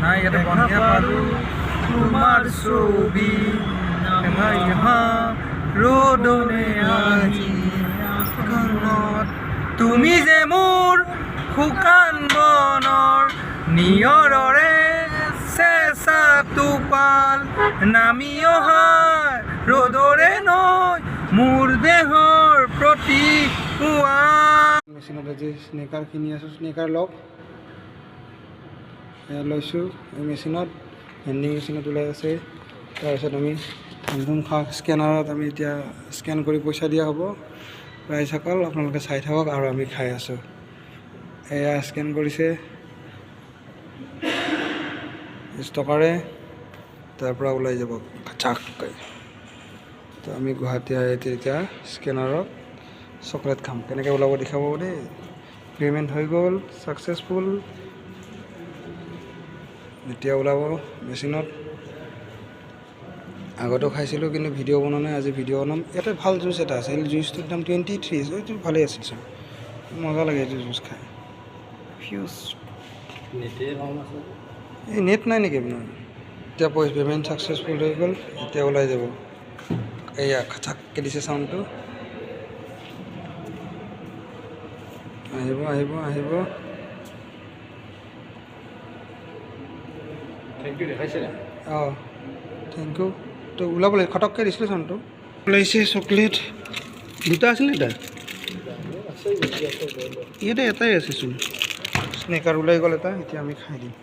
না ইয়াতে বন্ধা পালো তোমাৰ ছবি ৰ'দনে আজি আকাশত তুমি যে মোৰ শুকান বনৰ নিয়ৰৰে চেঁচা টোপাল নামি অহা ৰ'দৰে নৈ মোৰ দেহৰ প্ৰতি পুৱা মেচিনত আজি স্নেকাৰ কিনি আছোঁ স্নেকাৰ লওক লৈছোঁ এই মেচিনত ভেণ্ডিং মেচিনত ওলাই আছে তাৰপিছত আমি একদম স্কেনাৰত আমি এতিয়া স্কেন কৰি পইচা দিয়া হ'ব প্ৰাইচ অকল আপোনালোকে চাই থাকক আৰু আমি খাই আছোঁ এয়া স্কেন কৰিছে 20 টকাৰে তাৰপৰা ওলাই যাব চাককৈ তো আমি গুৱাহাটী এতিয়া স্কেনাৰত চকলেট খাম কেনেকৈ ওলাব দেখাব দেই পে'মেণ্ট হৈ গ'ল ছাকচেছফুল এতিয়া ওলাব মেচিনত আগতেও খাইছিলোঁ কিন্তু ভিডিঅ' বনোৱা নাই আজি ভিডিঅ' বনাম ইয়াতে ভাল জুচ এটা আছে এই জুচটোৰ দাম 23 এইটো ভালেই আছিল চোন মজা লাগে এইটো জুচ খাই ফিউজ এই নেট নাই নেকি আপোনাৰ এতিয়া পে'মেণ্ট ছাকচেছফুল হৈ গ'ল এতিয়া ওলাই যাব এয়া খাচাককৈ দিছে চাউণ্ডটো আহিব আহিব আহিব থেংক ইউ দেখাইছিলে অঁ থেংক ইউ তো ওলাব লাগে খটককৈ দিছিলে চাউণ্ডটো ওলাইছে চকলেট দুটা আছিল নে তাত ইয়াতে এটাই আছেচোন স্নেকাৰ ওলাই গ'ল এটা এতিয়া আমি খাই দিম